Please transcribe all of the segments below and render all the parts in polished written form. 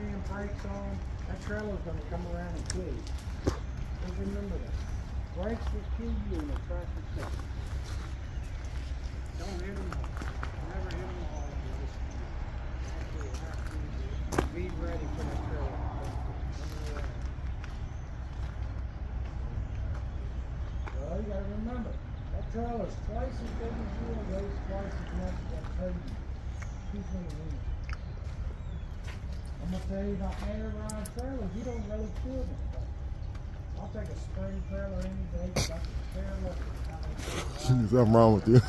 damn brakes on, that trailer's gonna come around and kill you. Just remember that. Brakes will kill you in a traffic stop. Don't hit them all. Never hit them all. Just be ready for that trailer. Well, you gotta remember, that trailer's twice as big as you and weighs twice as much as that trailer. Who's gonna win? I'm gonna tell you about air ride trailers, you don't really feel them. I'll take a spring trailer any day, but I can spare less. Something wrong with you.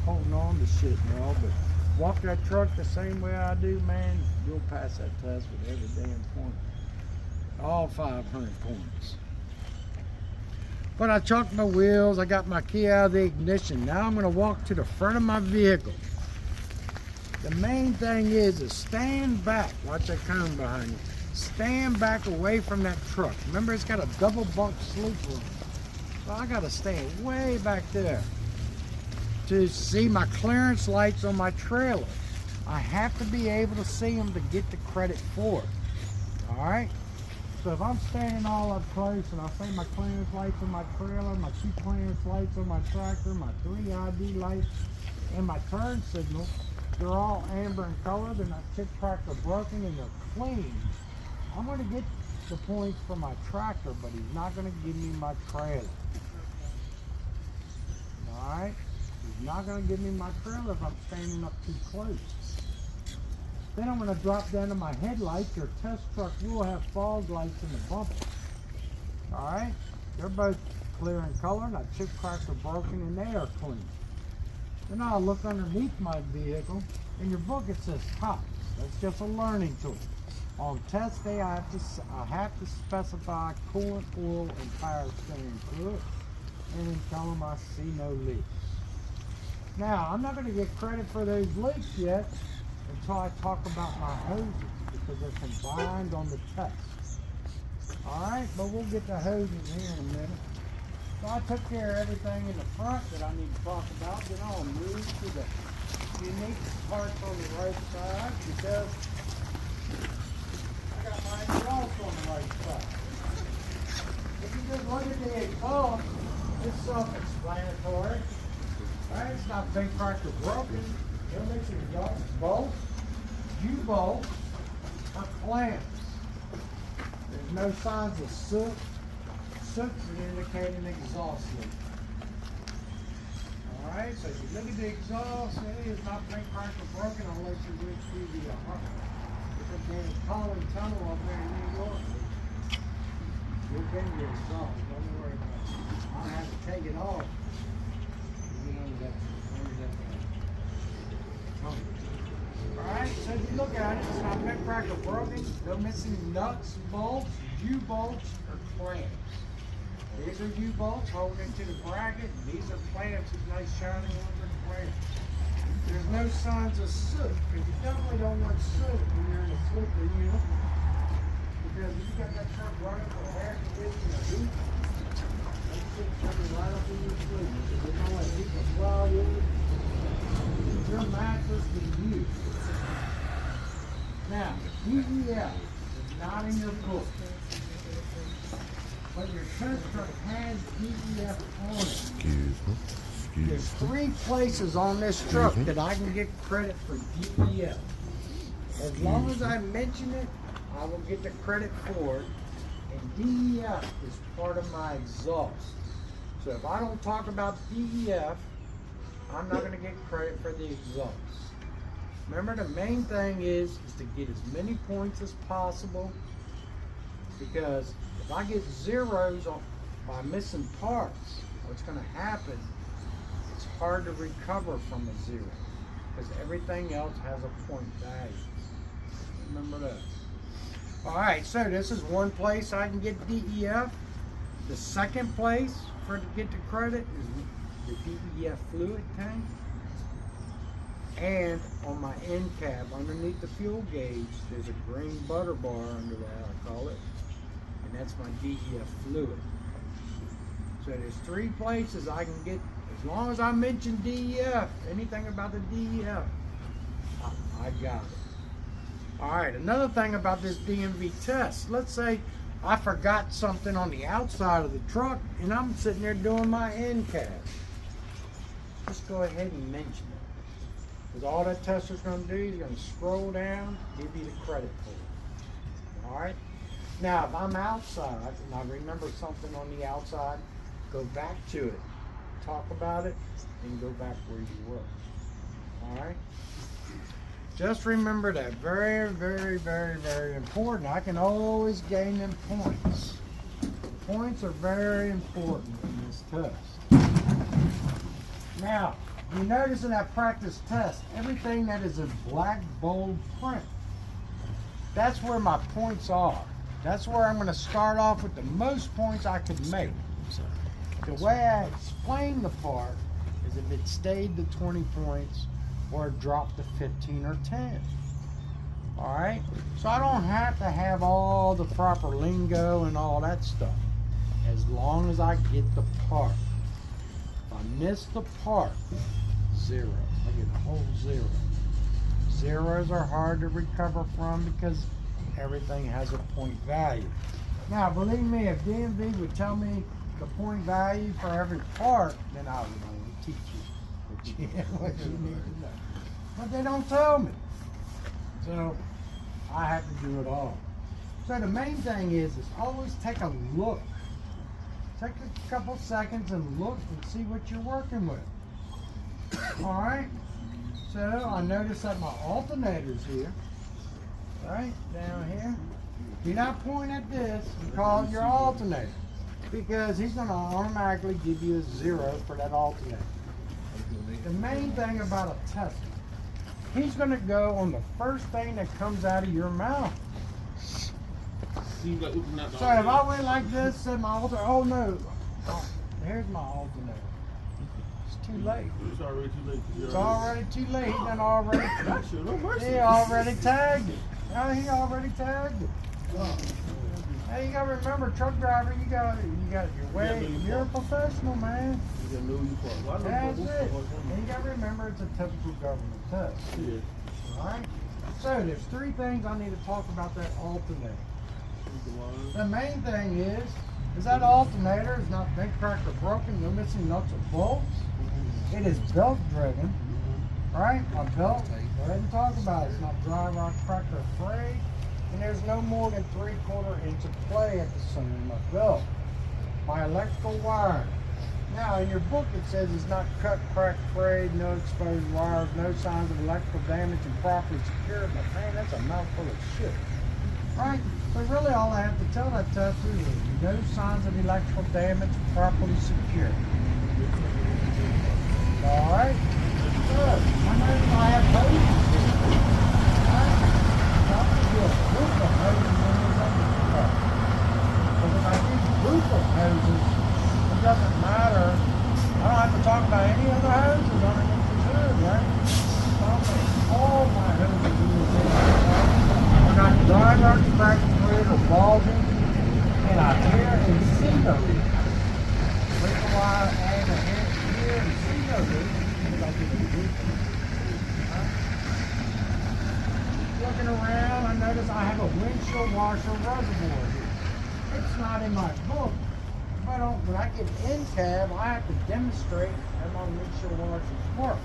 Holding on to shit now, but walk that truck the same way I do, man, you'll pass that test with every damn point. All 500 points. But I chucked my wheels, I got my key out of the ignition. Now I'm gonna walk to the front of my vehicle. The main thing is stand back. Watch that cone behind you. Stand back away from that truck. Remember, it's got a double bunk sleeper. So I gotta stay way back there to see my clearance lights on my trailer. I have to be able to see them to get the credit for it. All right? So if I'm standing all up close and I see my clearance lights on my trailer, my 2 clearance lights on my tractor, my 3 ID lights, and my turn signal, they're all amber in color, they're not chip cracked or broken, and they're clean. I'm gonna get the points for my tractor, but he's not gonna give me my trailer. All right? He's not going to give me my trailer if I'm standing up too close. Then I'm going to drop down to my headlights. Your test truck will have fog lights in the bumper. Alright? They're both clear in color, not chip cracked or broken, and they are clean. Then I'll look underneath my vehicle. In your book it says tops. That's just a learning tool. On test day I have to specify coolant, oil, and power steering fluid. And tell them I see no leaks. Now, I'm not going to get credit for those leaks yet until I talk about my hoses, because they're combined on the test. Alright, but we'll get the hoses here in a minute. So I took care of everything in the front that I need to talk about. Then I'll move to the unique parts on the right side, because I got my exhaust on the right side. If you just look at the exhaust, it's self-explanatory. Right? It's not big cracked or broken. It makes your exhaust bolts, U-bolts, or clamps. There's no signs of soot. Soot would indicate an exhaust leak. Alright, so if you look at the exhaust, it is not big cracked or broken unless you went through the Collin Tunnel up there in New York. You'll get your exhaust, don't worry about it. I have to take it off. Alright, so if you look at it, it's not bent, cracked, or broken. No missing nuts, bolts, U-bolts, or clamps. These are U-bolts holding into the bracket. These are clamps with nice shiny ones are clamps. There's no signs of soot, because you definitely don't want soot when you're in a slippery unit. Because if you got that truck running for air conditioning or heat, that shit's coming right up in your sleeve. You know what? Now, DEF is not in your book, but your test truck has DEF on it. Excuse me. There's 3 places on this truck that I can get credit for DEF. As long as I mention it, I will get the credit for it. And DEF is part of my exhaust. So if I don't talk about DEF, I'm not going to get credit for the exhaust. Remember, the main thing is to get as many points as possible, because if I get zeros by missing parts, what's going to happen, it's hard to recover from a 0, because everything else has a point value. Remember that. Alright, so this is one place I can get DEF. The second place to get the credit is the DEF fluid tank. And on my end cap, underneath the fuel gauge, there's a green butter bar under that, I call it. And that's my DEF fluid. So there's 3 places I can get, as long as I mention DEF, anything about the DEF, I got it. Alright, another thing about this DMV test, let's say I forgot something on the outside of the truck and I'm sitting there doing my end cap. Just go ahead and mention it. Because all that tester's going to do is going to scroll down, give you the credit for it. Alright? Now, if I'm outside and I remember something on the outside, go back to it, talk about it, and go back where you were. Alright? Just remember that. Very, very, very, very important. I can always gain them points. Points are very important in this test. Now, you notice in that practice test, everything that is in black, bold print, that's where my points are. That's where I'm going to start off with the most points I could make. The way I explain the part is if it stayed to 20 points, or drop to 15 or 10. Alright? So I don't have to have all the proper lingo and all that stuff. As long as I get the part. If I miss the part, 0. I get a whole 0. Zeros are hard to recover from because everything has a point value. Now, believe me, if DMV would tell me the point value for every part, then I would only teach you what you need to know. But they don't tell me. So I have to do it all. So the main thing is always take a look. Take a couple seconds and look and see what you're working with. Alright? So I notice that my alternator's here. Right down here. Do not point at this and call it your alternator, because he's going to automatically give you a 0 for that alternator. The main thing about a tester, he's going to go on the first thing that comes out of your mouth. So if I went like this, said my alternator, oh no, here's my alternator. It's too late. It's already too late. It's already too late. He done already. He already tagged it. Oh, he already tagged it. Hey, you gotta remember, truck driver, you got your way. You're a professional, man. That's it. And you gotta remember, it's a typical government test. Yeah. All right. So there's 3 things I need to talk about that alternator. The main thing is that alternator is not bent, cracked, or broken. No missing nuts or bolts. It is belt driven. Right? My belt. Go ahead and talk about it. It's not dry rot, cracked, or frayed. And there's no more than 3/4 inch of play at the center of my belt. My electrical wiring. Now in your book it says it's not cut, cracked, frayed, no exposed wires, no signs of electrical damage, and properly secured. But man, that's a mouthful of shit. Right? So really all I have to tell that tester is no signs of electrical damage, properly secured. Alright? Good. I know I have hoses here. Alright? I'm going to do a group of hoses when it's on the car. Because if I use a group of hoses, it doesn't matter. I don't have to talk about any other hoses underneath the hood, right? So I'll put all my hoses in the hood. I got dry rot, cracked, thread, or bulging, and I hear and see those. Break the wire and I hear and see those. Looking around, I notice I have a windshield washer reservoir here. It's not in my book. When I get in cab, I have to demonstrate that my windshield washers work.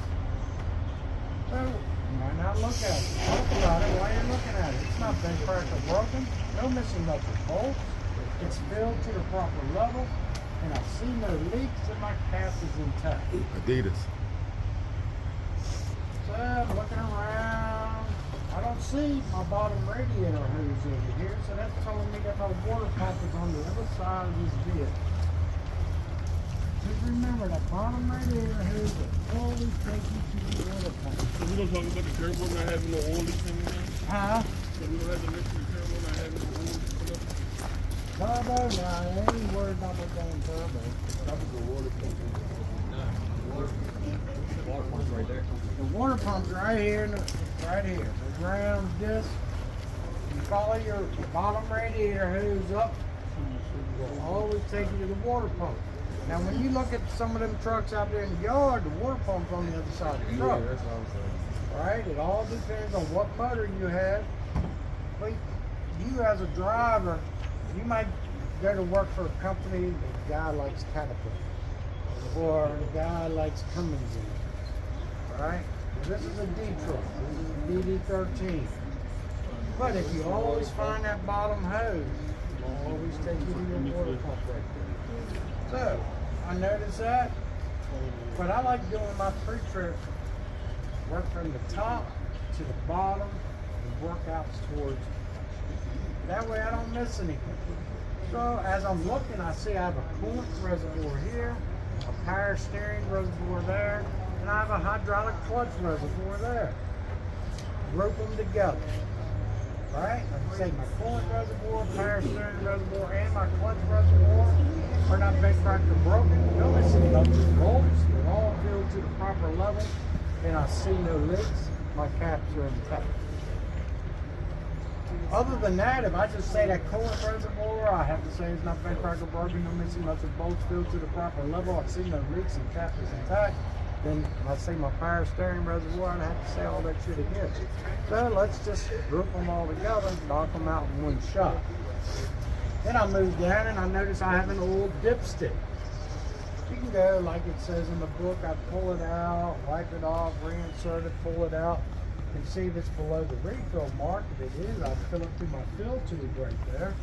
So, you might not look at it. Talk about it while you're looking at it. It's not bent cracked or broken. No missing electric bolts. It's filled to the proper level. And I see no leaks and my cap is intact. Adidas. So, I'm looking around. I don't see my bottom radiator hose over here. So that's telling me that my water pump is on the other side of this vehicle. Just remember that bottom radiator hose will always take you to the water pump. So we don't talk about the turbo not having no oil leaks in there? Huh? So we don't have to mention the turbo not having no oil leaks in there? Turbo? Nah, I ain't worried about no damn turbo. That was the water pump. Water pump's right there. The water pump's right here, right here. The ground disc. You follow your bottom radiator hose up, it will always take you to the water pump. Now, when you look at some of them trucks out there in the yard, the water pump's on the other side of the truck. Yeah, that's what I'm saying. Right? It all depends on what motor you have. But you as a driver, you might go to work for a company, the guy likes Caterpillar. Or the guy likes Cummins engines. Right? Well, this is a D truck. This is a DD13. But if you always find that bottom hose, it will always take you to your water pump right there. So, I noticed that. But I like doing my pre-trip work from the top to the bottom and work out towards it. That way I don't miss anything. So as I'm looking, I see I have a coolant reservoir here, a power steering reservoir there, and I have a hydraulic clutch reservoir there. Rope them together. Right? Like I say, my coolant reservoir, power steering reservoir, and my clutch reservoir are not bent, cracked, or broken. No missing electric bolts. They're all filled to the proper level, and I see no leaks. My caps are intact. Other than that, if I just say that coolant reservoir, I have to say it's not bent, cracked, or broken. No missing electric bolts, filled to the proper level. I see no leaks and cap is intact. Then I say my power steering reservoir, and I have to say all that shit again. So let's just group them all together and knock them out in one shot. Then I move down and I notice I have an old dipstick. You can go like it says in the book, I pull it out, wipe it off, reinsert it, pull it out, and see if it's below the refill mark. If it is, I fill it through my fill tube right there.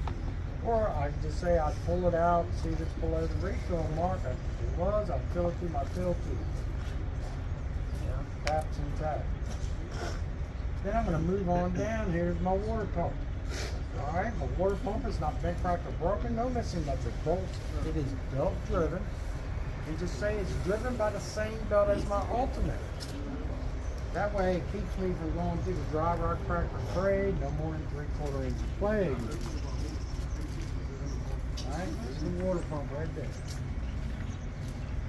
Or I just say I pull it out, see if it's below the refill mark. If it was, I fill it through my fill tube. Caps intact. Then I'm going to move on down. Here's my water pump. Alright, my water pump is not bent, cracked, or broken. No missing electric bolts. It is belt driven. And just say it's driven by the same belt as my alternator. That way it keeps me from going through the dry rod crack or trade no more than 3/4 inch play. Alright, this is the water pump right there.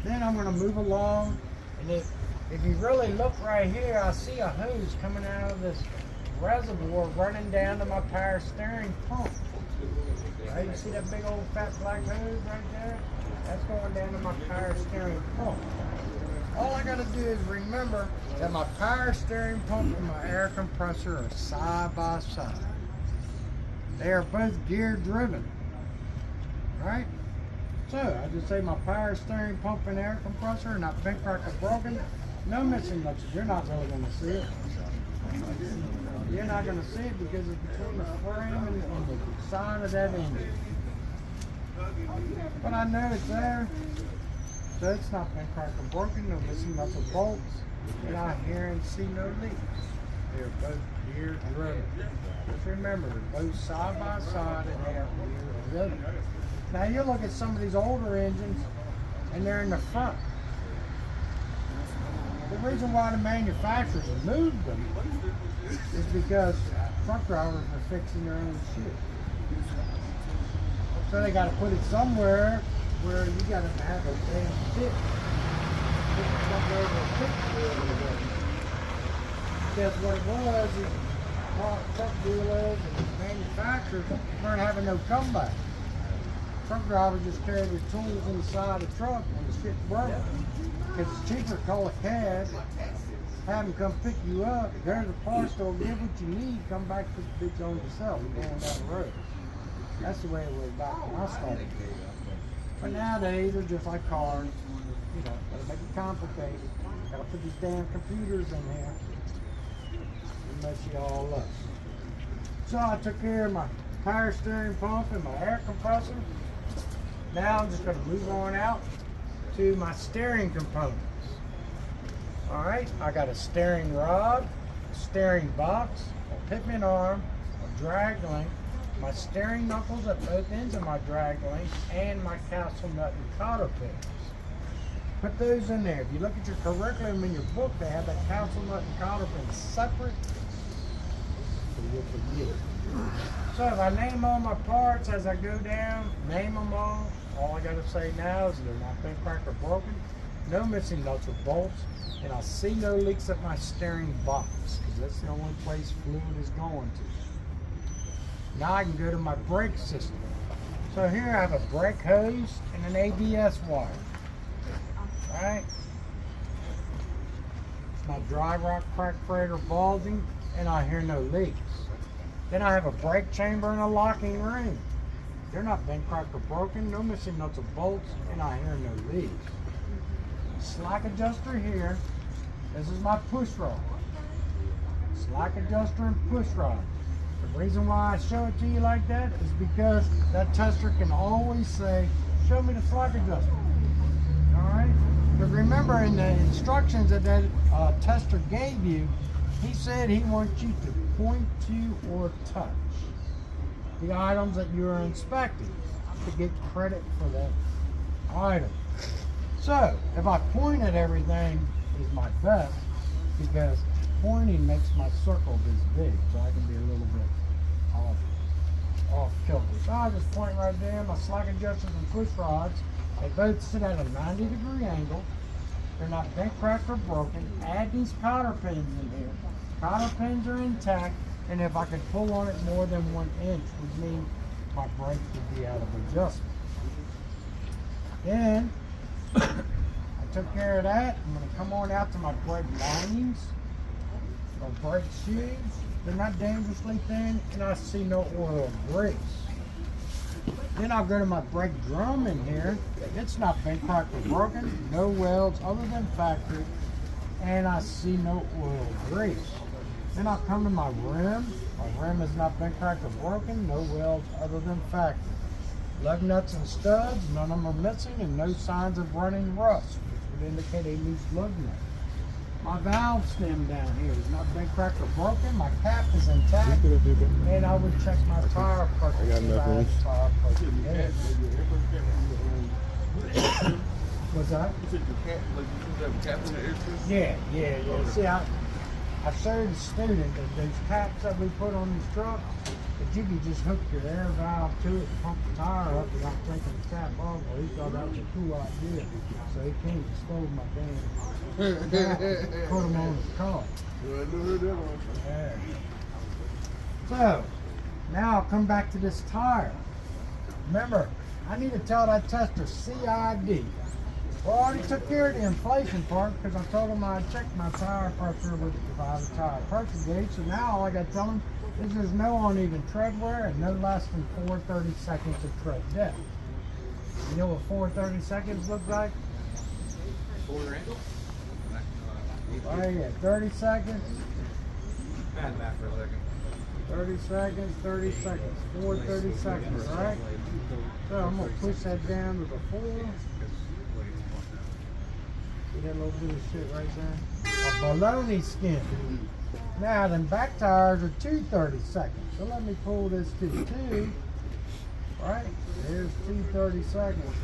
Then I'm going to move along, and if you really look right here, I see a hose coming out of this reservoir running down to my power steering pump. Right, you see that big old fat black hose right there? That's going down to my power steering pump. All I gotta do is remember that my power steering pump and my air compressor are side by side. They are both gear driven. Right? So I just say my power steering pump and air compressor are not bent, cracked, or broken. No missing much. You're not really going to see it. You're not going to see it because it's between the frame and the side of that engine. But I know it's there. So it's not been cracked or broken. No missing much of bolts. And I hear and see no leaks. They're both gear driven. Just remember, they're both side by side and they are gear driven. Now you look at some of these older engines and they're in the front. The reason why the manufacturers moved them is because truck drivers are fixing their own shit. So they got to put it somewhere where you got to have a damn pit. Because what it was is truck dealers and manufacturers weren't having no comeback. Truck drivers just carry their tools inside the truck when the shit broke. Because it's cheaper to call a cab, have them come pick you up, go to the parts store, get what you need, come back put the bitch on yourself and going down the road. That's the way it was back when I started. But nowadays they're just like cars, you know, gotta make it complicated. Gotta put these damn computers in here and mess you all up. So I took care of my power steering pump and my air compressor. Now I'm just gonna move on out to my steering components. All right, I got a steering rod, a steering box, a pitman arm, a drag link, my steering knuckles at both ends of my drag link, and my castle nut and cotter pins. Put those in there. If you look at your curriculum in your book, they have that castle nut and cotter pin separate, so you'll forget it. So if I name all my parts as I go down, name them all I gotta say now is they're not bent, cracked, or broken, no missing nuts or bolts, and I see no leaks at my steering box, because that's the only place fluid is going to. Now I can go to my brake system. So here I have a brake hose and an ABS wire. Alright? My dry rock crack freighter bulging, and I hear no leaks. Then I have a brake chamber and a locking ring. They're not bent, cracked, or broken, no missing nuts or bolts, and I hear no leaks. Slack adjuster here. This is my push rod. Slack adjuster and push rod. The reason why I show it to you like that is because that tester can always say, show me the slack adjuster. Alright? But remember in the instructions that tester gave you, he said he wants you to point to or touch the items that you are inspecting to get credit for that item. So, if I point at everything is my best, because pointing makes my circle this big, so I can be a little bit off kilter. So I just point right there, my slack adjusters and push rods, they both sit at a 90-degree angle. They're not bent, cracked, or broken. Add these cotter pins in here. Cotter pins are intact, and if I could pull on it more than 1 inch, would mean my brake would be out of adjustment. Then, I took care of that. I'm going to come on out to my brake linings, or brake shoes. They're not dangerously thin, and I see no oil or grease. Then I'll go to my brake drum in here. It's not bent, cracked, or broken. No welds other than factory, and I see no oil or grease. Then I'll come to my rim. My rim is not bent, cracked, or broken. No welds other than factory. Lug nuts and studs, none of them are missing, and no signs of running rust, which would indicate a loose lug nut. My valve stem down here is not bent, cracked, or broken. My cap is intact, and I would check my tire pressure. I got enough room. What's that? You said the cap, like you have a cap on the air filter? Yeah. See, I showed the student that those caps that we put on these trucks, that you can just hook your air valve to it, pump the tire up without taking the cap off. Well, he thought that was a cool idea, so he came and stole my damn cap and put them on his car. Well, I never heard that one. Yeah. So, now I'll come back to this tire. Remember, I need to tell that tester CID. Well, I already took care of the inflation part because I told him I'd check my tire pressure with the tire pressure gauge. So now all I got to tell him is there's no uneven tread wear and no less than 4/30 seconds of tread depth. You know what 4/30 seconds look like? Quarter angle? Right here, 30 seconds. Add that for a second. 30 seconds, 30 seconds, 4:30 seconds, right? So I'm gonna push that down to the 4. See that little bit of shit right there? A bologna skin. Now them back tires are 2:30 seconds. So let me pull this to 2. Right? There's 2:30 seconds.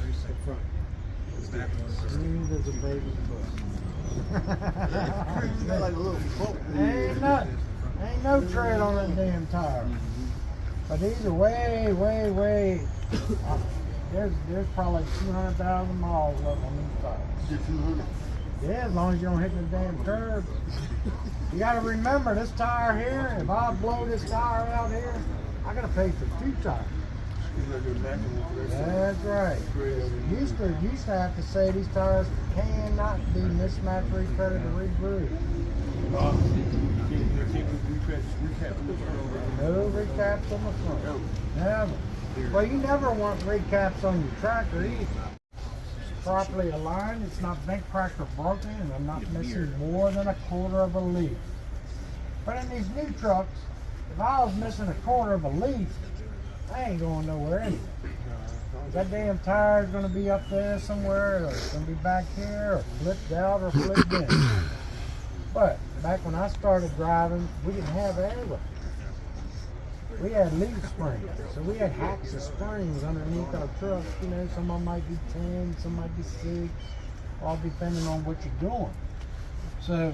Smooth as a baby's butt. Like a little boat. Ain't nothing. Ain't no tread on that damn tire. But these are way. There's probably 200,000 miles left on these tires. 200. Yeah, as long as you don't hit the damn curb. You gotta remember this tire here, if I blow this tire out here, I gotta pay for 2 tires. That's right. Used to have to say these tires cannot be mismatched, repaired, or re-grooved. No recaps on the front. Never. Well, you never want recaps on your tractor either. It's properly aligned, it's not bent, cracked, or broken, and I'm not missing more than a quarter of a leaf. But in these new trucks, if I was missing a quarter of a leaf, I ain't going nowhere anyway. That damn tire is going to be up there somewhere, or it's going to be back here, or flipped out, or flipped in. But back when I started driving, we didn't have air racks. We had leaf springs, so we had hacks of springs underneath our trucks. You know, some of them might be 10, some might be 6, all depending on what you're doing. So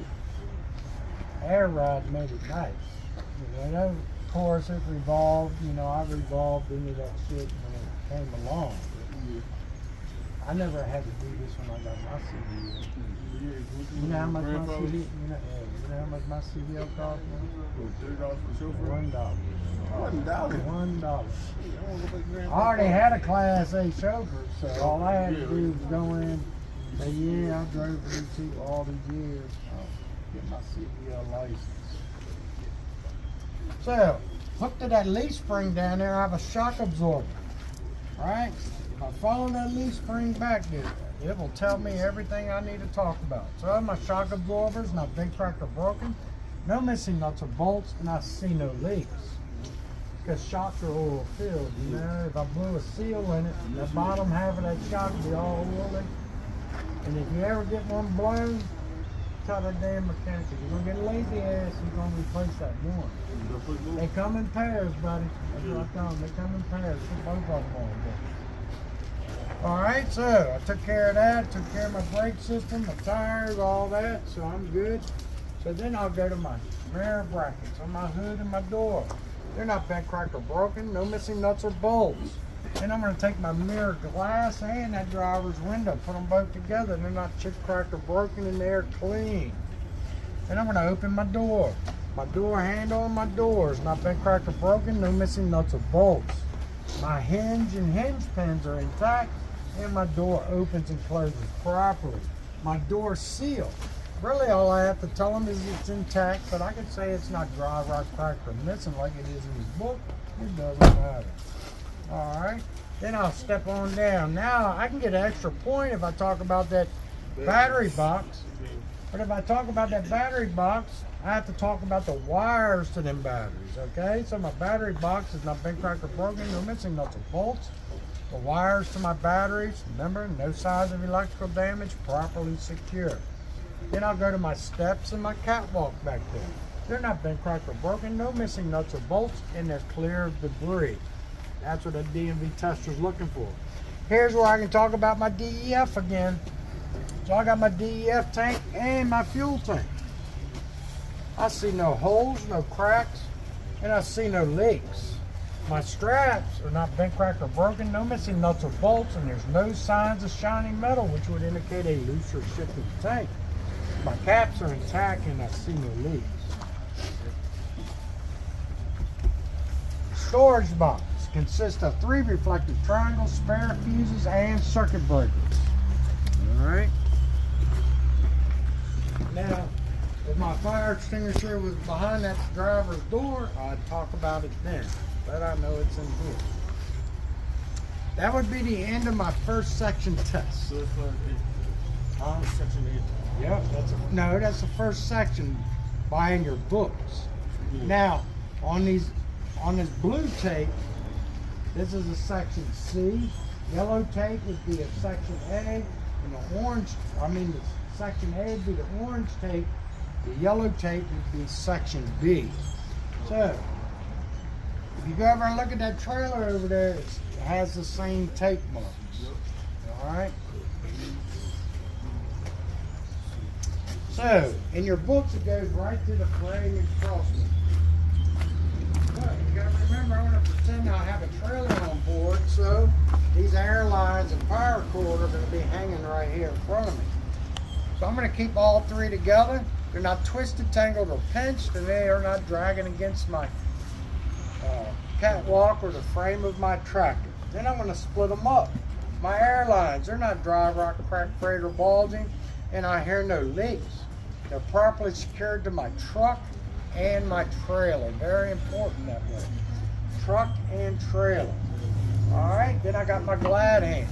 air ride made it nice. You know, of course it revolved. You know, I revolved into that shit when it came along. I never had to do this when I got my CDL. You know how much my CDL? You know how much my CDL cost me? $1. $1. I already had a Class A chauffeur, so all I had to do was go in, say, yeah, I drove for all these years. I'll get my CDL license. So, hooked to that leaf spring down there, I have a shock absorber. Right? If I follow that leaf spring back there, it will tell me everything I need to talk about. So my shock absorbers, not bent, cracked, or broken. No missing nuts or bolts, and I see no leaks. Because shocks are oil filled, you know. If I blew a seal in it, the bottom half of that shock will be all oily. And if you ever get one blown, tell that damn mechanic, if you're going to get a lazy ass, you're going to replace that one. They come in pairs, buddy. That's what I tell them. They come in pairs. Put both of them on. Alright, so I took care of that. Took care of my brake system, my tires, all that. So I'm good. So then I'll go to my mirror brackets on my hood and my door. They're not bent, cracked, or broken. No missing nuts or bolts. Then I'm going to take my mirror glass and that driver's window, put them both together. They're not chipped, cracked, or broken, and they're clean. Then I'm going to open my door. My door handle and my doors, not bent, cracked, or broken. No missing nuts or bolts. My hinge and hinge pins are intact, and my door opens and closes properly. My door seal. Really, all I have to tell them is it's intact, but I can say it's not dry, rot, cracked, or missing like it is in this book. It doesn't matter. Alright, then I'll step on down. Now, I can get an extra point if I talk about that battery box. But if I talk about that battery box, I have to talk about the wires to them batteries, okay? So my battery box is not bent, cracked, or broken. No missing nuts or bolts. The wires to my batteries, remember, no signs of electrical damage, properly secure. Then I'll go to my steps and my catwalk back there. They're not bent, cracked, or broken. No missing nuts or bolts, and they're clear of debris. That's what a DMV tester's looking for. Here's where I can talk about my DEF again. So I got my DEF tank and my fuel tank. I see no holes, no cracks, and I see no leaks. My straps are not bent, cracked, or broken. No missing nuts or bolts, and there's no signs of shining metal, which would indicate a loose or shifted tank. My caps are intact, and I see no leaks. Storage box consists of 3 reflective triangles, spare fuses, and circuit breakers. Alright. Now, if my fire extinguisher was behind that driver's door, I'd talk about it then. But I know it's in here. That would be the end of my first section test. So it's like section 8. Yep, that's the first section buying your books. Yeah. Now, on this blue tape, this is a section C. Yellow tape would be a section A, and the section A would be the orange tape. The yellow tape would be section B. So, if you go over and look at that trailer over there, it has the same tape marks. Alright? So, in your books, it goes right to the frame and crossment. But you gotta remember, I'm gonna pretend I have a trailer on board, so these air lines and power cord are gonna be hanging right here in front of me. So I'm gonna keep all 3 together. They're not twisted, tangled, or pinched, and they are not dragging against my catwalk or the frame of my tractor. Then I'm gonna split them up. My airlines, they're not dry rot, cracked, frayed, or bulging, and I hear no leaks. They're properly secured to my truck and my trailer. Very important that way. Truck and trailer. All right, then I got my glad hands.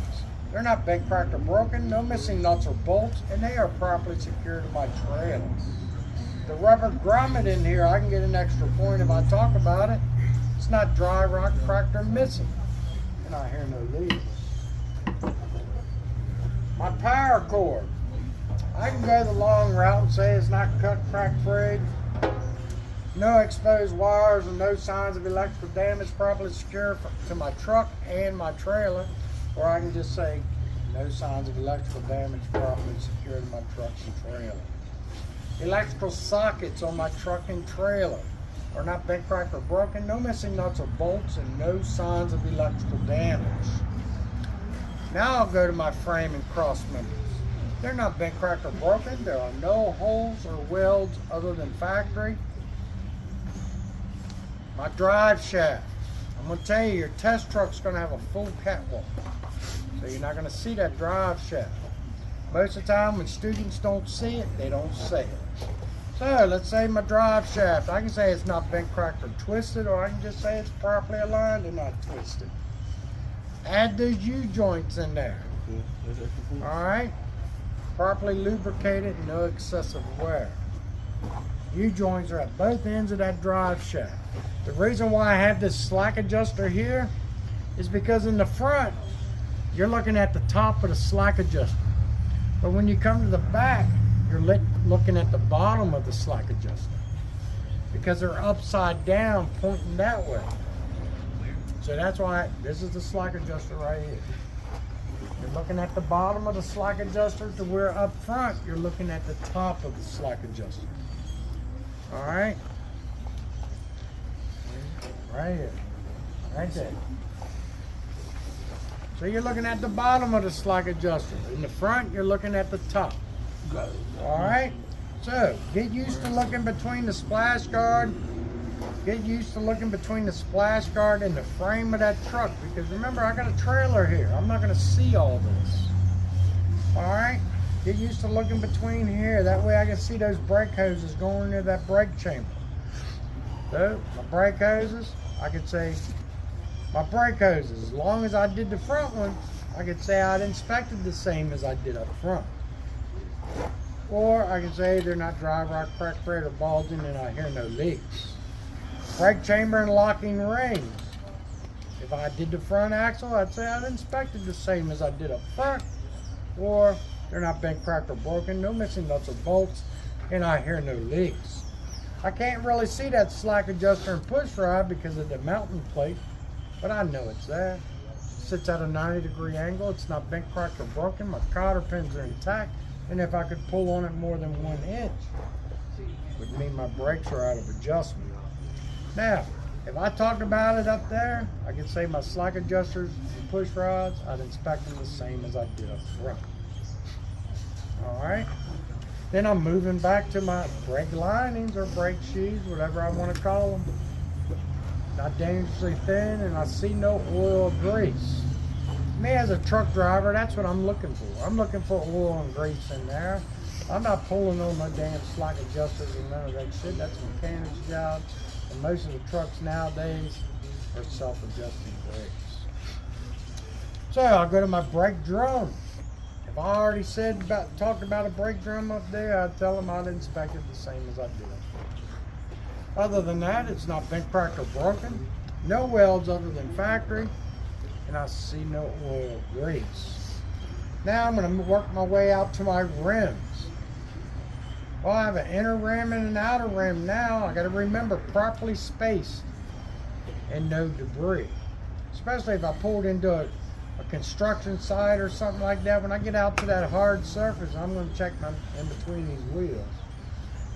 They're not bent, cracked, or broken, no missing nuts or bolts, and they are properly secured to my trailer. The rubber grommet in here, I can get an extra point if I talk about it. It's not dry, rot, cracked, or missing. And I hear no leaks. My power cord. I can go the long route and say it's not cut, cracked, frayed. No exposed wires and no signs of electrical damage, properly secure to my truck and my trailer. Or I can just say no signs of electrical damage, properly secure to my truck and trailer. Electrical sockets on my truck and trailer are not bent, cracked, or broken. No missing nuts or bolts and no signs of electrical damage. Now I'll go to my frame and cross members. They're not bent, cracked, or broken. There are no holes or welds other than factory. My drive shaft. I'm going to tell you, your test truck's going to have a full catwalk. So you're not going to see that drive shaft. Most of the time when students don't see it, they don't say it. So let's say my drive shaft. I can say it's not bent, cracked, or twisted, or I can just say it's properly aligned and not twisted. Add those U-joints in there. All right? Properly lubricated, no excessive wear. U-joints are at both ends of that drive shaft. The reason why I have this slack adjuster here is because in the front, you're looking at the top of the slack adjuster. But when you come to the back, you're looking at the bottom of the slack adjuster because they're upside down pointing that way. So that's why this is the slack adjuster right here. You're looking at the bottom of the slack adjuster to where up front, you're looking at the top of the slack adjuster. All right? Right here. Right there. So you're looking at the bottom of the slack adjuster. In the front, you're looking at the top. All right? So get used to looking between the splash guard. Get used to looking between the splash guard and the frame of that truck. Because remember, I got a trailer here. I'm not going to see all this. All right? Get used to looking between here. That way I can see those brake hoses going into that brake chamber. So my brake hoses, I could say my brake hoses. As long as I did the front one, I could say I'd inspected the same as I did up front. Or I can say they're not dry rot, cracked, frayed, or bulging, and I hear no leaks. Brake chamber and locking rings. If I did the front axle, I'd say I'd inspected the same as I did up front. Or they're not bent, cracked, or broken, no missing nuts or bolts, and I hear no leaks. I can't really see that slack adjuster and push rod because of the mounting plate, but I know it's there. It sits at a 90-degree angle. It's not bent, cracked, or broken. My cotter pins are intact, and if I could pull on it more than 1 inch, it would mean my brakes are out of adjustment. Now, if I talked about it up there, I could say my slack adjusters and push rods, I'd inspect them the same as I did up front. All right. Then I'm moving back to my brake linings or brake shoes, whatever I want to call them. Not dangerously thin, and I see no oil or grease. Me as a truck driver, that's what I'm looking for. I'm looking for oil and grease in there. I'm not pulling on my damn slack adjusters and none of that shit. That's a mechanic's job. And most of the trucks nowadays are self-adjusting brakes. So I'll go to my brake drum. If I already talked about a brake drum up there, I'd tell them I'd inspect it the same as I did. Other than that, it's not bent, cracked, or broken. No welds other than factory. And I see no oil or grease. Now I'm going to work my way out to my rims. Well, I have an inner rim and an outer rim now. I got to remember properly spaced and no debris. Especially if I pulled into a construction site or something like that. When I get out to that hard surface, I'm going to check in between these wheels.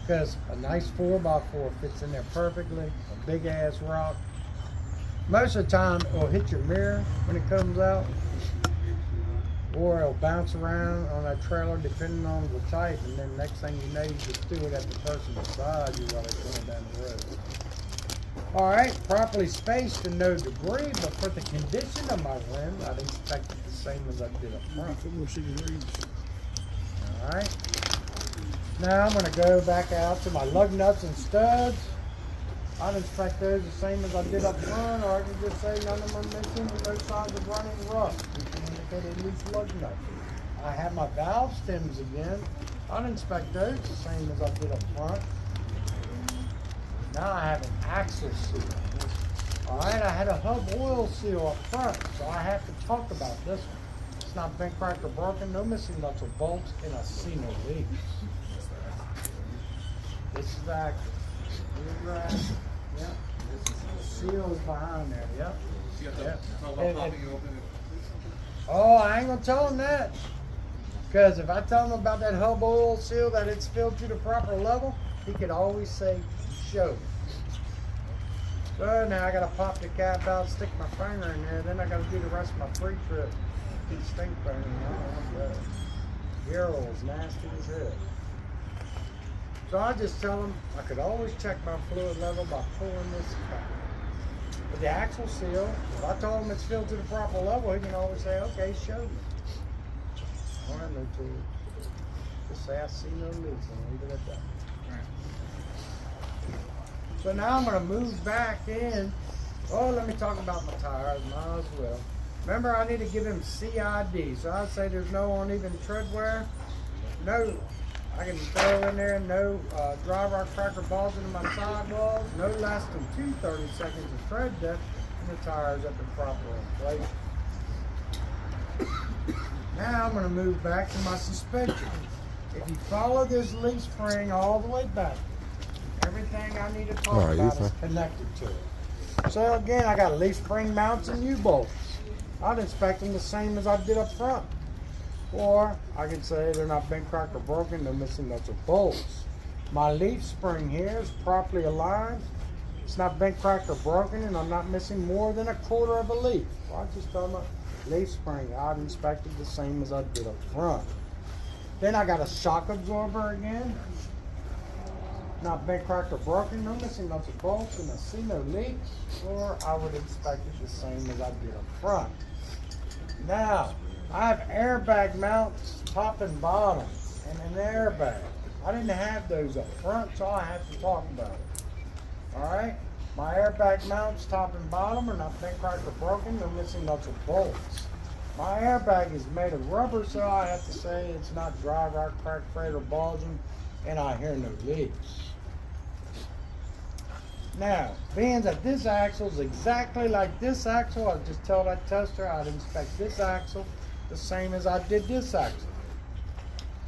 Because a nice 4x4 fits in there perfectly. A big ass rock. Most of the time, it'll hit your mirror when it comes out. Or it'll bounce around on that trailer depending on the type, and then next thing you know, you just threw it at the person beside you while they're going down the road. Alright, properly spaced to no degree, but for the condition of my rims, I'd inspect it the same as I did up front. Alright. Now I'm going to go back out to my lug nuts and studs. I'd inspect those the same as I did up front, or I can just say none of them are missing and no signs of running rough. You can indicate a loose lug nut. I have my valve stems again. I'd inspect those the same as I did up front. Now I have an axle seal. Alright, I had a hub oil seal up front, so I have to talk about this one. It's not bent, cracked, or broken, no missing nuts or bolts, and I see no leaks. This is the axle. Here's your axle. Yep. The seal is behind there, yep. Yep. Oh, I ain't gonna tell him that. Because if I tell him about that hub oil seal, that it's filled to the proper level, he could always say, show me. So now I gotta pop the cap out, stick my finger in there, then I gotta do the rest of my pre-trip. Get the stink burning. I don't want that. Yarrow's nasty as hell. So I just tell them I could always check my fluid level by pulling this cap. With the axle seal, if I told him it's filled to the proper level, he can always say, okay, show me. I don't have no tool. Just say I see no leaks and leave it at that. So now I'm going to move back in. Oh, let me talk about my tires. Might as well. Remember, I need to give him CID. So I'd say there's no uneven tread wear. No, I can throw in there no dry rod cracker balls into my sidewalls. No less than 2 30-seconds of tread depth. And the tires at the proper inflation. Now I'm going to move back to my suspension. If you follow this leaf spring all the way back, everything I need to talk about is connected to it. So again, I got leaf spring mounts and U-bolts. I'd inspect them the same as I did up front. Or I could say they're not bent, cracked, or broken, they're missing nuts or bolts. My leaf spring here is properly aligned. It's not bent, cracked, or broken, and I'm not missing more than 1/4 of a leaf. Well, I just tell my leaf spring I'd inspect it the same as I did up front. Then I got a shock absorber again. Not bent, cracked, or broken, no missing nuts or bolts, and I see no leaks, or I would inspect it the same as I did up front. Now, I have airbag mounts top and bottom, and an airbag. I didn't have those up front, so I have to talk about it. Alright? My airbag mounts top and bottom are not bent, cracked, or broken, no missing nuts or bolts. My airbag is made of rubber, so I have to say it's not dry, rot, cracked, frayed, or bulging, and I hear no leaks. Now, being that this axle is exactly like this axle, I'll just tell that tester I'd inspect this axle the same as I did this axle.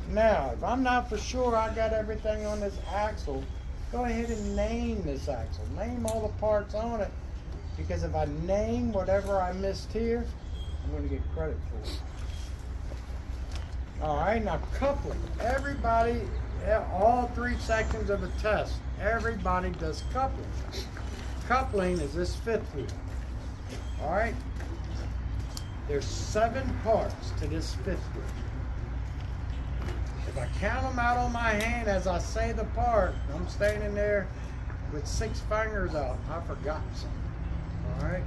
Now, if I'm not for sure I got everything on this axle, go ahead and name this axle. Name all the parts on it, because if I name whatever I missed here, I'm going to get credit for it. Alright, now coupling. Everybody, all 3 sections of a test, everybody does coupling. Coupling is this 5th wheel. Alright? There's 7 parts to this 5th wheel. If I count them out on my hand as I say the part, I'm standing there with 6 fingers out. I forgot something. Alright?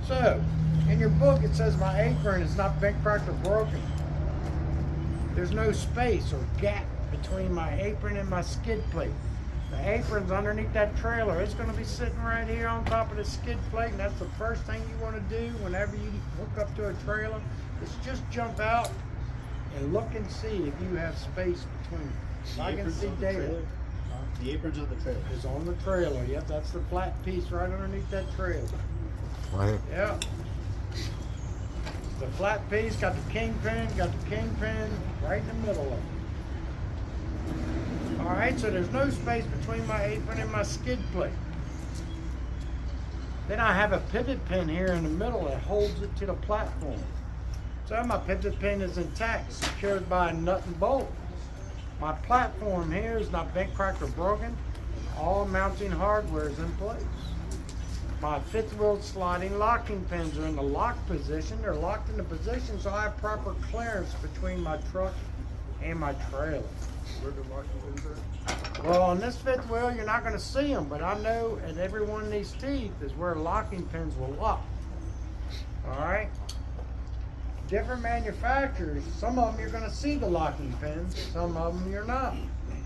So, in your book it says my apron is not bent, cracked, or broken. There's no space or gap between my apron and my skid plate. The apron's underneath that trailer. It's going to be sitting right here on top of the skid plate, and that's the first thing you want to do whenever you hook up to a trailer, is just jump out and look and see if you have space between them. I can see data. The apron's on the trailer. It's on the trailer. Yep, that's the flat piece right underneath that trailer. Right. Yep. The flat piece got the kingpin right in the middle of it. Alright, so there's no space between my apron and my skid plate. Then I have a pivot pin here in the middle that holds it to the platform. So my pivot pin is intact, secured by a nut and bolt. My platform here is not bent, cracked, or broken. All mounting hardware is in place. My 5th wheel sliding locking pins are in the lock position. They're locked in the position so I have proper clearance between my truck and my trailer. where the locking pins are? Well, on this fifth wheel, you're not going to see them, but I know at every one of these teeth is where locking pins will lock. All right? Different manufacturers, some of them you're going to see the locking pins, some of them you're not.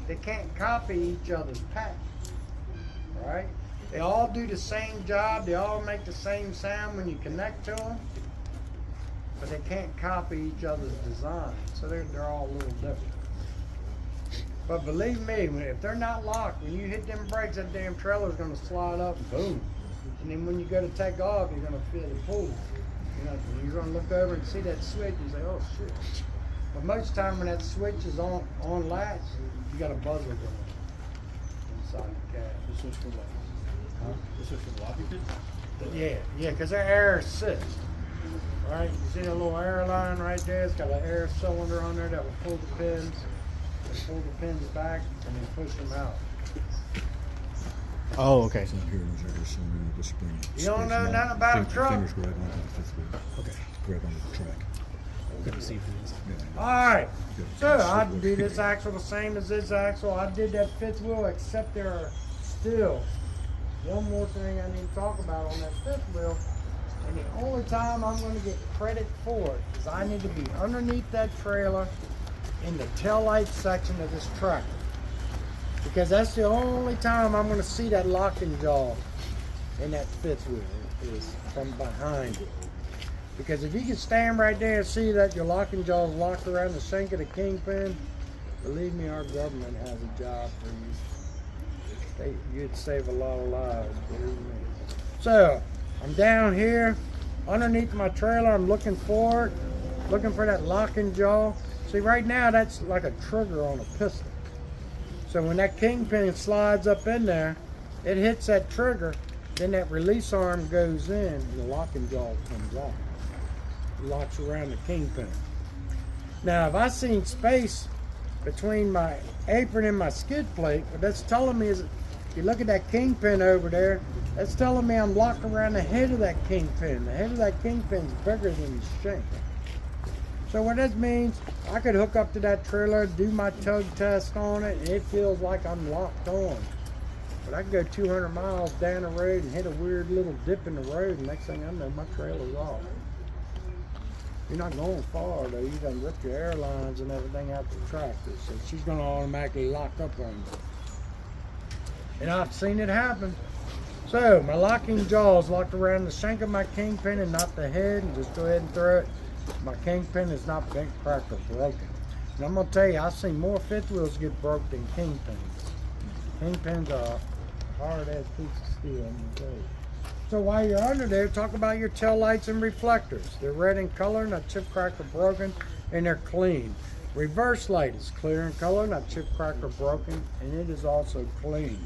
They can't copy each other's pattern. All right? They all do the same job, they all make the same sound when you connect to them, but they can't copy each other's design, so they're all a little different. But believe me, if they're not locked, when you hit them brakes, that damn trailer's gonna slide up and boom. And then when you go to take off, you're gonna feel the pull. You know, you're gonna look over and see that switch and say, oh shit. But most of the time when that switch is on latch, you got a buzzer going inside the cab. The switch for what? Huh? The switch for the locking pins? Yeah, because they're air assist. Right? You see that little air line right there? It's got an air cylinder on there that will pull the pins. Pull the pins back and then push them out. Oh, okay. It's up here, and there's a cylinder with the spring. You don't know nothing about a truck? Fingers grab onto the fifth wheel. Okay. Grab onto the track. Good to see things. Yeah. Alright, Good. so I do this axle the same as this axle. I did that fifth wheel, except there are still one more thing I need to talk about on that fifth wheel. And the only time I'm going to get credit for it is I need to be underneath that trailer in the taillight section of this tractor. Because that's the only time I'm going to see that locking jaw in that fifth wheel, is from behind it. Because if you can stand right there and see that your locking jaw is locked around the shank of the kingpin, believe me, our government has a job for you. You'd save a lot of lives, believe me. So, I'm down here underneath my trailer. I'm looking for it, looking for that locking jaw. See, right now that's like a trigger on a pistol. So when that kingpin slides up in there, it hits that trigger, then that release arm goes in and the locking jaw comes off. It locks around the kingpin. Now, if I seen space between my apron and my skid plate, what that's telling me is, if you look at that kingpin over there, that's telling me I'm locked around the head of that kingpin. The head of that kingpin's bigger than the shank. So what that means, I could hook up to that trailer, do my tug test on it, and it feels like I'm locked on. But I can go 200 miles down the road and hit a weird little dip in the road, and next thing I know, my trailer's off. You're not going far though, you done ripped your airlines and everything out the tractor, so she's gonna automatically lock up on you. And I've seen it happen. So my locking jaw is locked around the shank of my kingpin and not the head, and just go ahead and throw it. My kingpin is not bent, cracked, or broken. And I'm gonna tell you, I've seen more fifth wheels get broke than kingpins. Kingpins are a hard-ass piece of steel, I'm gonna tell you. So while you're under there, talk about your tail lights and reflectors. They're red in color, not chip, cracked, or broken, and they're clean. Reverse light is clear in color, not chip, cracked, or broken, and it is also clean.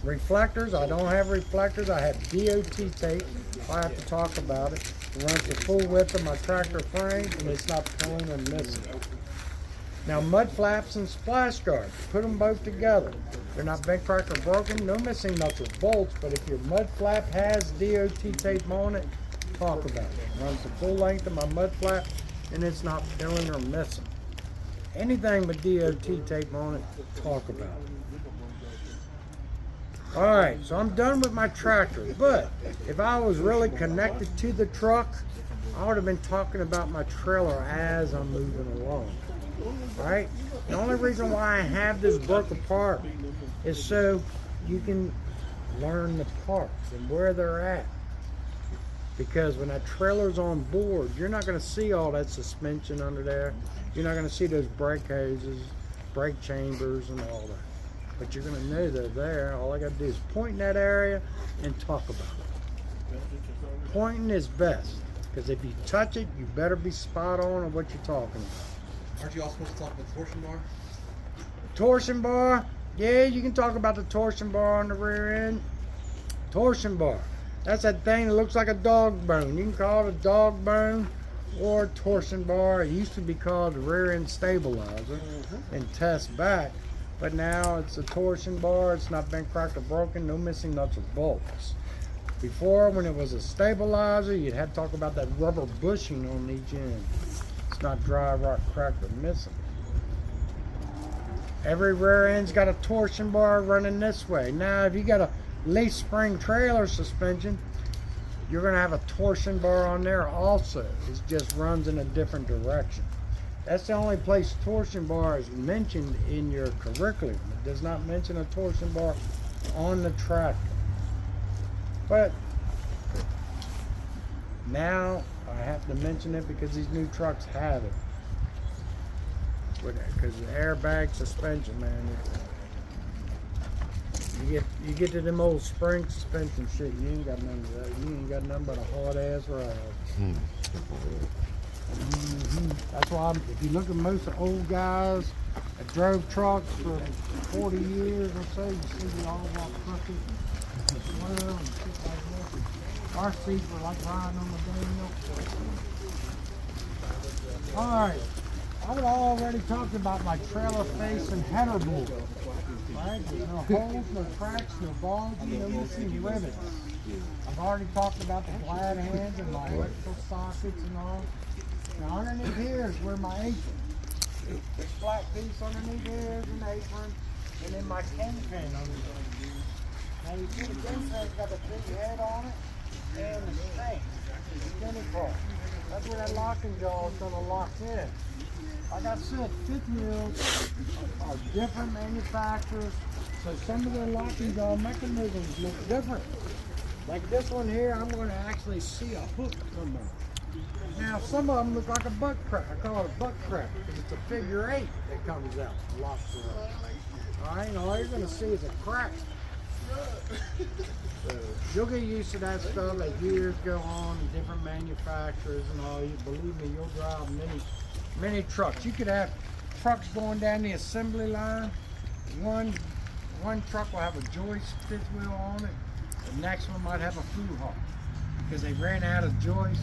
Reflectors, I don't have reflectors. I have DOT tape. I have to talk about it. It runs the full width of my tractor frame, and it's not pulling or missing. Now, mud flaps and splash guards, put them both together. They're not bent, cracked, or broken. No missing nuts or bolts, but if your mud flap has DOT tape on it, talk about it. It runs the full length of my mud flap, and it's not peeling or missing. Anything with DOT tape on it, talk about it. Alright, so I'm done with my tractor, but if I was really connected to the truck, I would have been talking about my trailer as I'm moving along. Right? The only reason why I have this broke apart is so you can learn the parts and where they're at. Because when that trailer's on board, you're not going to see all that suspension under there. You're not going to see those brake hoses, brake chambers, and all that. But you're going to know they're there. All I got to do is point in that area and talk about it. Pointing is best, because if you touch it, you better be spot on what you're talking about. Aren't you all supposed to talk about the torsion bar? Torsion bar, yeah, you can talk about the torsion bar on the rear end. Torsion bar, that's that thing that looks like a dog bone. You can call it a dog bone or a torsion bar. It used to be called the rear end stabilizer and test back. But now it's a torsion bar. It's not been cracked or broken. No missing nuts or bolts. Before, when it was a stabilizer, you'd have to talk about that rubber bushing on each end. It's not dry, rot, cracked, or missing. Every rear end's got a torsion bar running this way. Now, if you got a leaf spring trailer suspension, you're going to have a torsion bar on there also. It just runs in a different direction. That's the only place torsion bar is mentioned in your curriculum. It does not mention a torsion bar on the tractor. But now I have to mention it because these new trucks have it. Because the airbag suspension, man. You get to them old spring suspension shit, you ain't got none of that. You ain't got nothing but a hard ass ride. That's why if you look at most of the old guys that drove trucks for 40 years or so, you see they all walk crooked and swell and shit like that. And our seats were like riding on the damn milk carton. Alright, I would already talked about my trailer face and header board. Right? There's no holes, no cracks, no bulging, no missing rivets. I've already talked about the glad hands and my electrical sockets and all. Now underneath here is where my apron. This black piece underneath here is an apron, and then my kingpin underneath. Now you see the kingpin's got a big head on it, and the shank, the skinny part. That's where that locking jaw is going to lock in. Like I said, fifth wheels are different manufacturers, so some of their locking jaw mechanisms look different. Like this one here, I'm going to actually see a hook come out. Now, some of them look like a butt crack. I call it a butt crack because it's a figure 8 that comes out, locks around. All right, and all you're going to see is a crack. So you'll get used to that stuff as years go on, and different manufacturers and all. You believe me, you'll drive many trucks. You could have trucks going down the assembly line. One truck will have a joist fifth wheel on it. The next one might have a through hawk because they ran out of joist.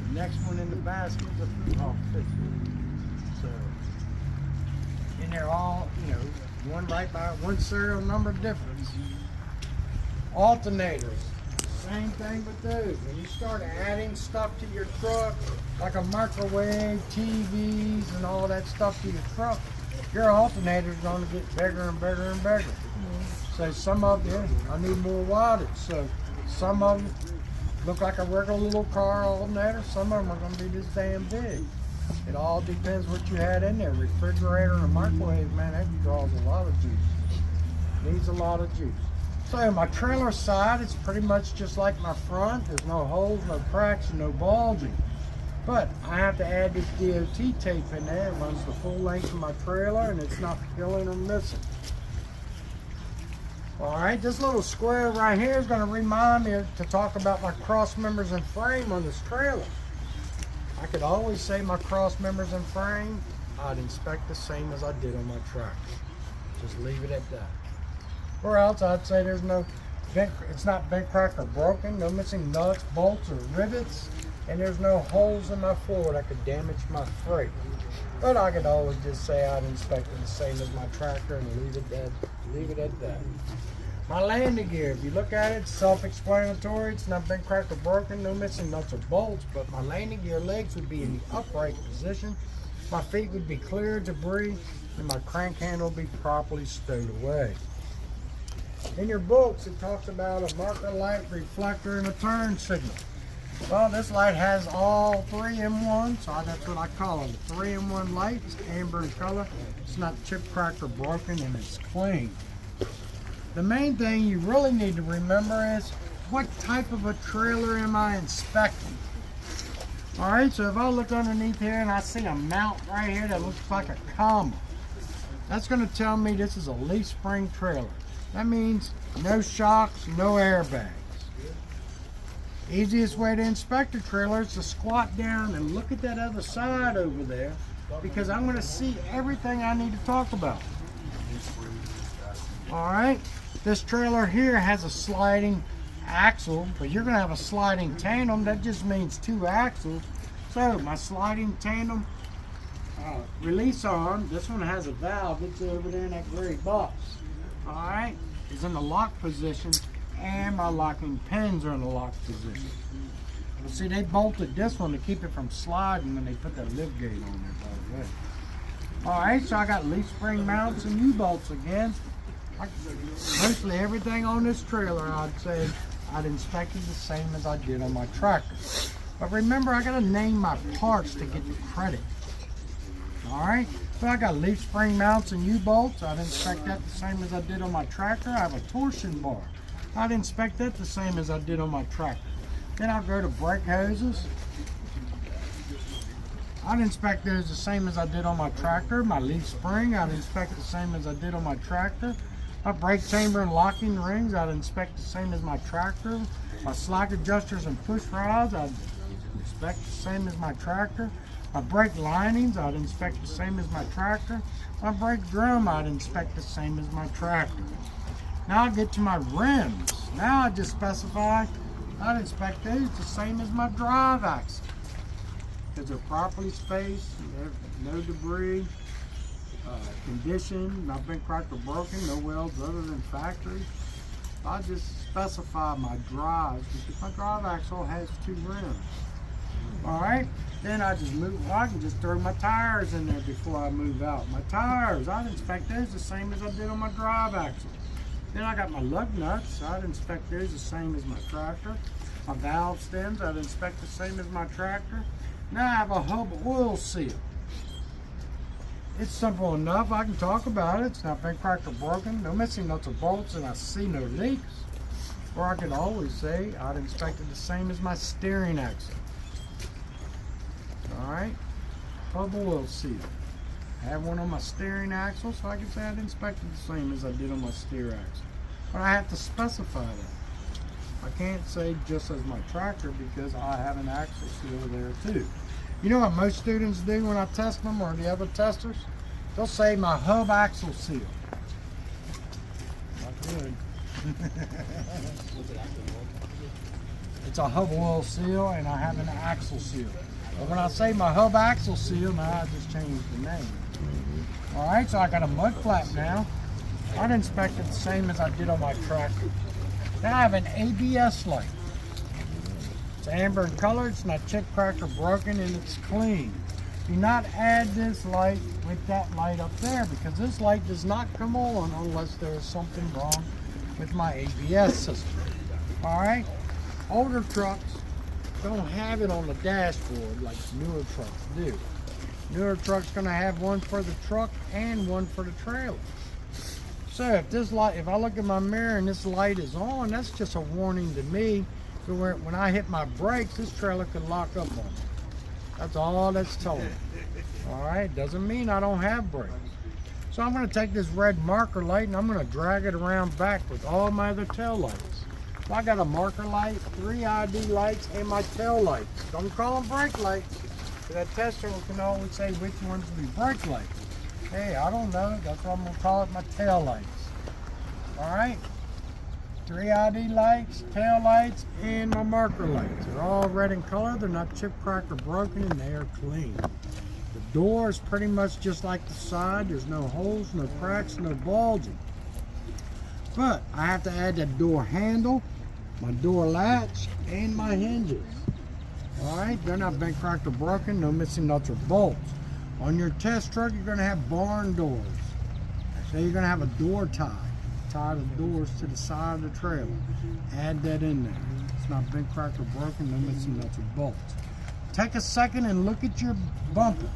The next one in the basket is a through hawk fifth wheel. So, and they're all, you know, one right by one serial number difference. Alternators, same thing with those. When you start adding stuff to your truck, like a microwave, TVs, and all that stuff to your truck, your alternator's going to get bigger and bigger and bigger. So some of them, I need more wattage. So some of them look like a regular little car alternator. Some of them are going to be this damn big. It all depends what you had in there. Refrigerator and a microwave, man, that draws a lot of juice. Needs a lot of juice. So my trailer side, it's pretty much just like my front. There's no holes, no cracks, and no bulging. But I have to add this DOT tape in there. It runs the full length of my trailer, and it's not peeling or missing. All right, this little square right here is going to remind me to talk about my cross members and frame on this trailer. I could always say my cross members and frame, I'd inspect the same as I did on my tractor. Just leave it at that. Or else I'd say there's no bent, it's not bent, cracked, or broken, no missing nuts, bolts, or rivets, and there's no holes in my floor that could damage my freight. But I could always just say I'd inspect it the same as my tractor and leave it at that. My landing gear, if you look at it, it's self-explanatory. It's not bent, cracked, or broken, no missing nuts or bolts, but my landing gear legs would be in the upright position. My feet would be clear of debris, and my crank handle would be properly stowed away. In your books, it talks about a marker light, reflector, and a turn signal. Well, this light has all 3 in one, so that's what I call them. 3-in-1 light. It's amber in color. It's not chipped, cracked, or broken, and it's clean. The main thing you really need to remember is what type of a trailer am I inspecting? All right, so if I look underneath here and I see a mount right here that looks like a comma, that's going to tell me this is a leaf spring trailer. That means no shocks, no airbags. Easiest way to inspect a trailer is to squat down and look at that other side over there, because I'm going to see everything I need to talk about. All right, this trailer here has a sliding axle, but you're going to have a sliding tandem. That just means 2 axles. So my sliding tandem release arm, this one has a valve. It's over there in that gray box. All right, is in the lock position, and my locking pins are in the lock position. Well, see, they bolted this one to keep it from sliding when they put that lift gate on there, by the way. Alright, so I got leaf spring mounts and U-bolts again. Mostly everything on this trailer, I'd say, I'd inspected the same as I did on my tractor. But remember, I gotta name my parts to get the credit. Alright, so I got leaf spring mounts and U-bolts. I'd inspect that the same as I did on my tractor. I have a torsion bar. I'd inspect that the same as I did on my tractor. Then I'll go to brake hoses. I'd inspect those the same as I did on my tractor. My leaf spring, I'd inspect the same as I did on my tractor. My brake chamber and locking rings, I'd inspect the same as my tractor. My slack adjusters and push rods, I'd inspect the same as my tractor. My brake linings, I'd inspect the same as my tractor. My brake drum, I'd inspect the same as my tractor. Now I get to my rims. Now I just specify, I'd inspect those the same as my drive axle. Because they're properly spaced, no debris, condition, not been cracked or broken, no welds other than factory. I just specify my drives because my drive axle has 2 rims. Alright, then I just move, I can just throw my tires in there before I move out. My tires, I'd inspect those the same as I did on my drive axle. Then I got my lug nuts, I'd inspect those the same as my tractor. My valve stems, I'd inspect the same as my tractor. Now I have a hub oil seal. It's simple enough, I can talk about it. It's not been cracked or broken, no missing nuts or bolts, and I see no leaks. Or I could always say I'd inspect it the same as my steering axle. Alright, hub oil seal. I have one on my steering axle, so I can say I'd inspect it the same as I did on my steer axle. But I have to specify that. I can't say just as my tractor because I have an axle seal there too. You know what most students do when I test them, or the other testers? They'll say my hub axle seal. Not good. It's a hub oil seal and I have an axle seal. But when I say my hub axle seal, now I just changed the name. Alright, so I got a mud flap now. I'd inspect it the same as I did on my tractor. Now I have an ABS light. It's amber in color, it's not chip cracked or broken, and it's clean. Do not add this light with that light up there because this light does not come on unless there is something wrong with my ABS system. Alright? Older trucks don't have it on the dashboard like newer trucks do. Newer trucks gonna have one for the truck and one for the trailer. So if this light, if I look at my mirror and this light is on, that's just a warning to me. So when I hit my brakes, this trailer could lock up on me. That's all that's telling me. Alright, doesn't mean I don't have brakes. So I'm going to take this red marker light and I'm going to drag it around back with all my other tail lights. So I got a marker light, 3 ID lights, and my tail lights. Don't call them brake lights. So that tester can always say which ones will be brake lights. Hey, I don't know. That's what I'm going to call it, my tail lights. Alright? 3 ID lights, tail lights, and my marker lights. They're all red in color. They're not chip cracked or broken, and they are clean. The door is pretty much just like the side. There's no holes, no cracks, no bulging. But I have to add the door handle, my door latch, and my hinges. Alright, they're not bent, cracked, or broken. No missing nuts or bolts. On your test truck, you're going to have barn doors. So you're going to have a door tie. Tie the doors to the side of the trailer. Add that in there. It's not bent, cracked, or broken. No missing nuts or bolts. Take a second and look at your bumper.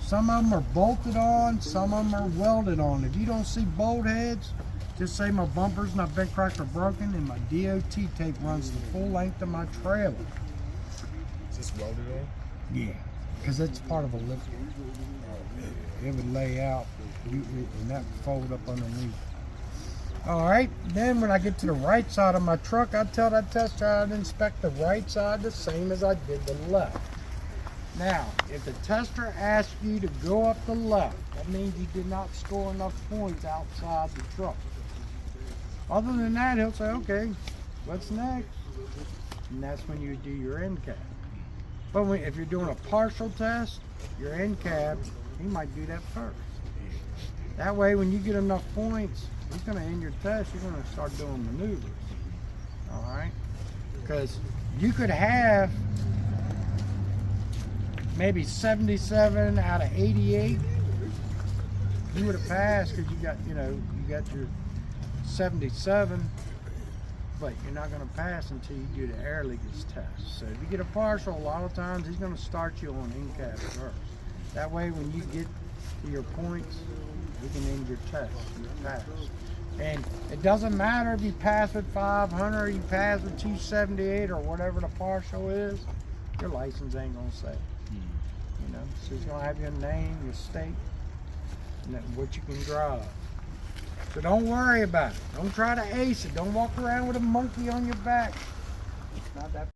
Some of them are bolted on, some of them are welded on. If you don't see bolt heads, just say my bumper's not bent, cracked, or broken, and my DOT tape runs the full length of my trailer. Is this welded on? Yeah, because it's part of a lift. It would lay out and that would fold up underneath. Alright, then when I get to the right side of my truck, I tell that tester I'd inspect the right side the same as I did the left. Now, if the tester asks you to go up the left, that means you did not score enough points outside the truck. Other than that, he'll say, okay, what's next? And that's when you do your end cap. But if you're doing a partial test, your end cap, he might do that first. That way, when you get enough points, he's going to end your test, you're going to start doing maneuvers. Alright? Because you could have maybe 77 out of 88 you would have passed because you got, you got your 77, but you're not going to pass until you do the air leakage test. So if you get a partial, a lot of times he's going to start you on NCAP first. That way, when you get to your points, we can end your test. You pass. And it doesn't matter if you pass with 500 or you pass with 278 or whatever the partial is, your license ain't going to say. You know, so it's going to have your name, your state, and then what you can drive. So don't worry about it. Don't try to ace it. Don't walk around with a monkey on your back. It's not that